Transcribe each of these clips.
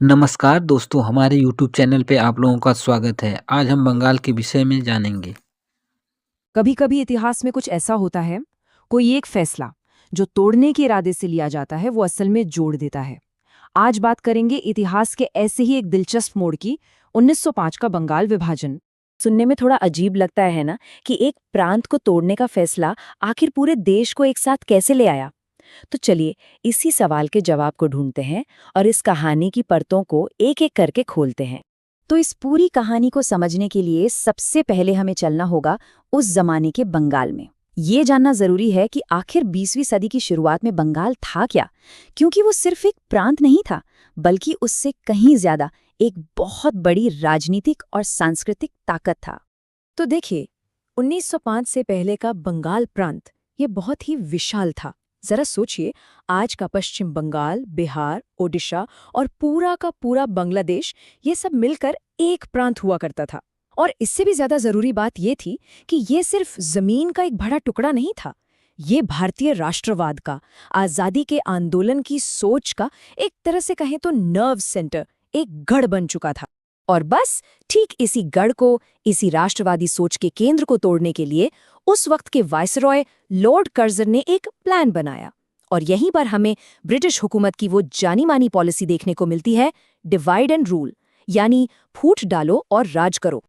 नमस्कार दोस्तों, हमारे यूट्यूब चैनल पे आप लोगों का स्वागत है। आज हम बंगाल के विषय में जानेंगे। कभी कभी इतिहास में कुछ ऐसा होता है, कोई एक फैसला जो तोड़ने के इरादे से लिया जाता है वो असल में जोड़ देता है। आज बात करेंगे इतिहास के ऐसे ही एक दिलचस्प मोड़ की, 1905 का बंगाल विभाजन। सुनने में थोड़ा अजीब लगता है ना कि एक प्रांत को तोड़ने का फैसला आखिर पूरे देश को एक साथ कैसे ले आया। तो चलिए इसी सवाल के जवाब को ढूंढते हैं और इस कहानी की परतों को एक एक करके खोलते हैं। तो इस पूरी कहानी को समझने के लिए सबसे पहले हमें चलना होगा उस जमाने के बंगाल में। ये जानना जरूरी है कि आखिर 20वीं सदी की शुरुआत में बंगाल था क्या, क्योंकि वो सिर्फ एक प्रांत नहीं था, बल्कि उससे कहीं ज्यादा एक बहुत बड़ी राजनीतिक और सांस्कृतिक ताकत था। तो देखिए, 1905 से पहले का बंगाल प्रांत ये बहुत ही विशाल था। जरा सोचिए, आज का पश्चिम बंगाल, बिहार, ओडिशा और पूरा का पूरा बांग्लादेश, ये सब मिलकर एक प्रांत हुआ करता था। और इससे भी ज्यादा जरूरी बात ये थी कि ये सिर्फ जमीन का एक बड़ा टुकड़ा नहीं था, ये भारतीय राष्ट्रवाद का, आजादी के आंदोलन की सोच का एक तरह से कहें तो नर्व सेंटर, एक गढ़ बन चुका था। और बस ठीक इसी गढ़ को, इसी राष्ट्रवादी सोच के केंद्र को तोड़ने के लिए उस वक्त के वायसरॉय लॉर्ड कर्जन ने एक प्लान बनाया। और यहीं पर हमें ब्रिटिश हुकूमत की वो जानी मानी पॉलिसी देखने को मिलती है, डिवाइड एंड रूल, यानी फूट डालो और राज करो।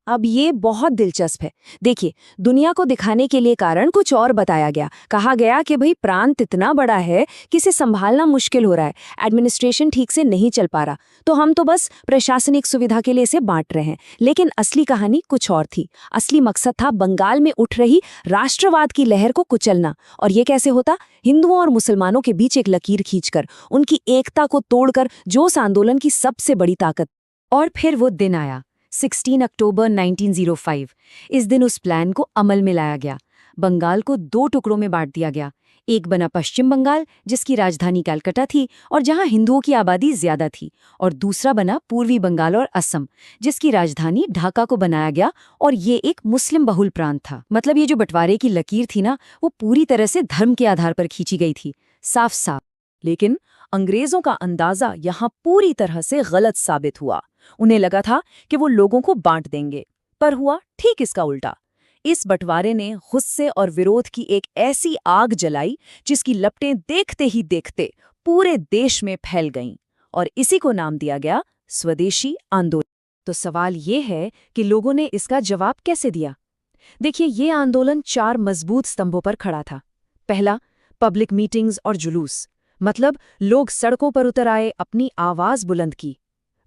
अब ये बहुत दिलचस्प है। देखिए, दुनिया को दिखाने के लिए कारण कुछ और बताया गया। कहा गया कि भाई प्रांत इतना बड़ा है कि इसे संभालना मुश्किल हो रहा है, एडमिनिस्ट्रेशन ठीक से नहीं चल पा रहा, तो हम तो बस प्रशासनिक सुविधा के लिए इसे बांट रहे हैं। लेकिन असली कहानी कुछ और थी। असली मकसद था बंगाल में उठ रही राष्ट्रवाद की लहर को कुचलना। और ये कैसे होता? हिंदुओं और मुसलमानों के बीच एक लकीर खींचकर, उनकी एकता को तोड़कर, जो उस आंदोलन की सबसे बड़ी ताकत। और फिर वो दिन आया, 16 अक्टूबर 1905। इस दिन उस प्लान को अमल में लाया गया। बंगाल को दो टुकड़ों में बांट दिया गया। एक बना पश्चिम बंगाल, जिसकी राजधानी कलकत्ता थी और जहां हिंदुओं की आबादी ज्यादा थी, और दूसरा बना पूर्वी बंगाल और असम, जिसकी राजधानी ढाका को बनाया गया, और ये एक मुस्लिम बहुल प्रांत था। मतलब ये जो बंटवारे की लकीर थी ना, वो पूरी तरह से धर्म के आधार पर खींची गई थी, साफ साफ। लेकिन अंग्रेजों का अंदाजा यहाँ पूरी तरह से गलत साबित हुआ। उन्हें लगा था कि वो लोगों को बांट देंगे, पर हुआ ठीक इसका उल्टा। इस बंटवारे ने गुस्से और विरोध की एक ऐसी आग जलाई जिसकी लपटें देखते ही देखते पूरे देश में फैल गईं, और इसी को नाम दिया गया स्वदेशी आंदोलन। तो सवाल ये है कि लोगों ने इसका जवाब कैसे दिया। देखिए, ये आंदोलन 4 मजबूत स्तंभों पर खड़ा था। पहला, पब्लिक मीटिंग्स और जुलूस, मतलब लोग सड़कों पर उतर आए, अपनी आवाज बुलंद की।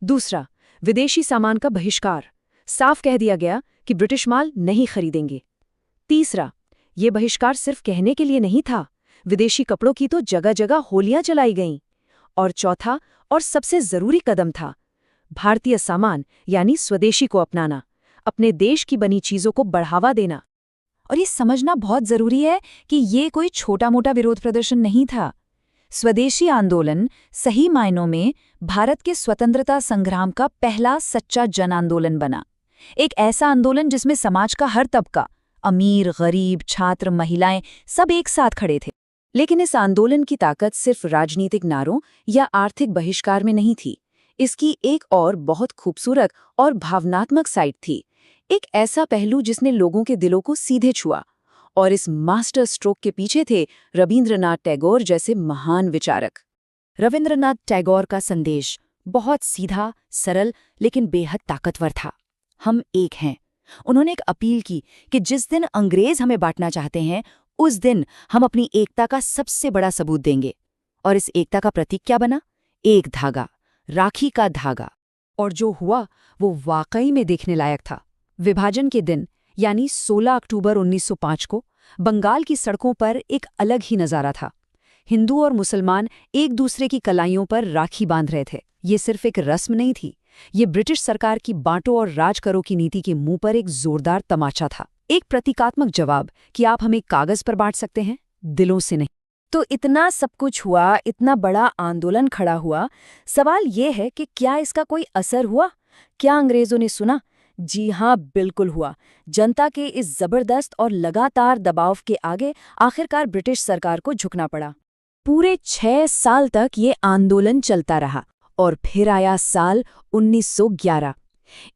दूसरा, विदेशी सामान का बहिष्कार, साफ कह दिया गया कि ब्रिटिश माल नहीं खरीदेंगे। तीसरा, ये बहिष्कार सिर्फ कहने के लिए नहीं था, विदेशी कपड़ों की तो जगह जगह होलियां चलाई गईं। और चौथा और सबसे जरूरी कदम था, भारतीय सामान यानी स्वदेशी को अपनाना, अपने देश की बनी चीजों को बढ़ावा देना। और ये समझना बहुत जरूरी है कि ये कोई छोटा मोटा विरोध प्रदर्शन नहीं था। स्वदेशी आंदोलन सही मायनों में भारत के स्वतंत्रता संग्राम का पहला सच्चा जन आंदोलन बना। एक ऐसा आंदोलन जिसमें समाज का हर तबका, अमीर, गरीब, छात्र, महिलाएं, सब एक साथ खड़े थे। लेकिन इस आंदोलन की ताकत सिर्फ राजनीतिक नारों या आर्थिक बहिष्कार में नहीं थी। इसकी एक और बहुत खूबसूरत और भावनात्मक साइड थी, एक ऐसा पहलू जिसने लोगों के दिलों को सीधे छुआ। और इस मास्टर स्ट्रोक के पीछे थे रवींद्रनाथ टैगोर जैसे महान विचारक। रवींद्रनाथ टैगोर का संदेश बहुत सीधा, सरल, लेकिन बेहद ताकतवर था। हम एक हैं। उन्होंने एक अपील की कि जिस दिन अंग्रेज हमें बांटना चाहते हैं, उस दिन हम अपनी एकता का सबसे बड़ा सबूत देंगे। और इस एकता का प्रतीक क्या बना? एक धागा, राखी का धागा। और जो हुआ वो वाकई में देखने लायक था। विभाजन के दिन यानी 16 अक्टूबर 1905 को बंगाल की सड़कों पर एक अलग ही नजारा था। हिंदू और मुसलमान एक दूसरे की कलाइयों पर राखी बांध रहे थे। ये सिर्फ एक रस्म नहीं थी, ये ब्रिटिश सरकार की बांटो और राज करो की नीति के मुंह पर एक जोरदार तमाचा था, एक प्रतीकात्मक जवाब कि आप हमें कागज पर बांट सकते हैं, दिलों से नहीं। तो इतना सब कुछ हुआ, इतना बड़ा आंदोलन खड़ा हुआ। सवाल ये है कि क्या इसका कोई असर हुआ? क्या अंग्रेजों ने सुना? जी हाँ, बिल्कुल हुआ। जनता के इस जबरदस्त और लगातार दबाव के आगे आखिरकार ब्रिटिश सरकार को झुकना पड़ा। पूरे 6 साल तक ये आंदोलन चलता रहा और फिर आया साल 1911।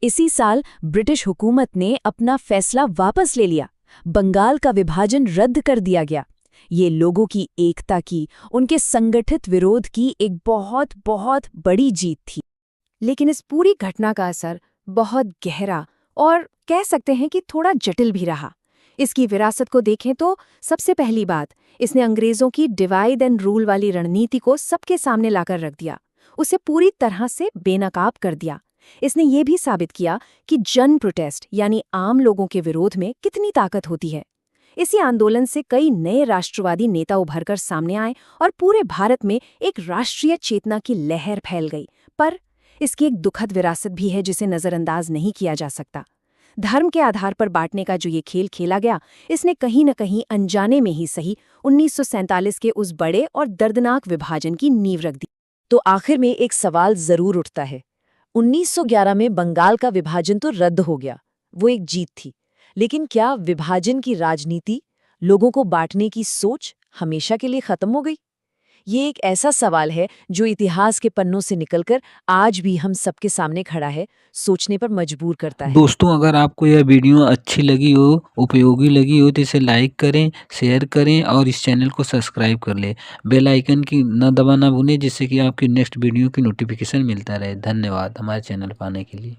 इसी साल ब्रिटिश हुकूमत ने अपना फैसला वापस ले लिया। बंगाल का विभाजन रद्द कर दिया गया। ये लोगों की एकता की, उनके संगठित विरोध की एक बहुत बहुत बड़ी जीत थी। लेकिन इस पूरी घटना का असर बहुत गहरा और कह सकते हैं कि थोड़ा जटिल भी रहा। इसकी विरासत को देखें तो सबसे पहली बात, इसने अंग्रेजों की डिवाइड एंड रूल वाली रणनीति को सबके सामने लाकर रख दिया, उसे पूरी तरह से बेनकाब कर दिया। इसने ये भी साबित किया कि जन प्रोटेस्ट यानी आम लोगों के विरोध में कितनी ताकत होती है। इसी आंदोलन से कई नए राष्ट्रवादी नेता उभरकर सामने आए और पूरे भारत में एक राष्ट्रीय चेतना की लहर फैल गई। पर इसकी एक दुखद विरासत भी है जिसे नजरअंदाज नहीं किया जा सकता। धर्म के आधार पर बांटने का जो ये खेल खेला गया, इसने कहीं न कहीं अनजाने में ही सही 1947 के उस बड़े और दर्दनाक विभाजन की नींव रख दी। तो आखिर में एक सवाल जरूर उठता है। 1911 में बंगाल का विभाजन तो रद्द हो गया, वो एक जीत थी। लेकिन क्या विभाजन की राजनीति, लोगों को बांटने की सोच हमेशा के लिए खत्म हो गई? ये एक ऐसा सवाल है जो इतिहास के पन्नों से निकलकर आज भी हम सबके सामने खड़ा है, सोचने पर मजबूर करता है। दोस्तों, अगर आपको यह वीडियो अच्छी लगी हो, उपयोगी लगी हो तो इसे लाइक करें, शेयर करें और इस चैनल को सब्सक्राइब कर लें। बेल आइकन की न दबाना भूलें जिससे कि आपकी नेक्स्ट वीडियो की नोटिफिकेशन मिलता रहे। धन्यवाद हमारे चैनल पर आने के लिए।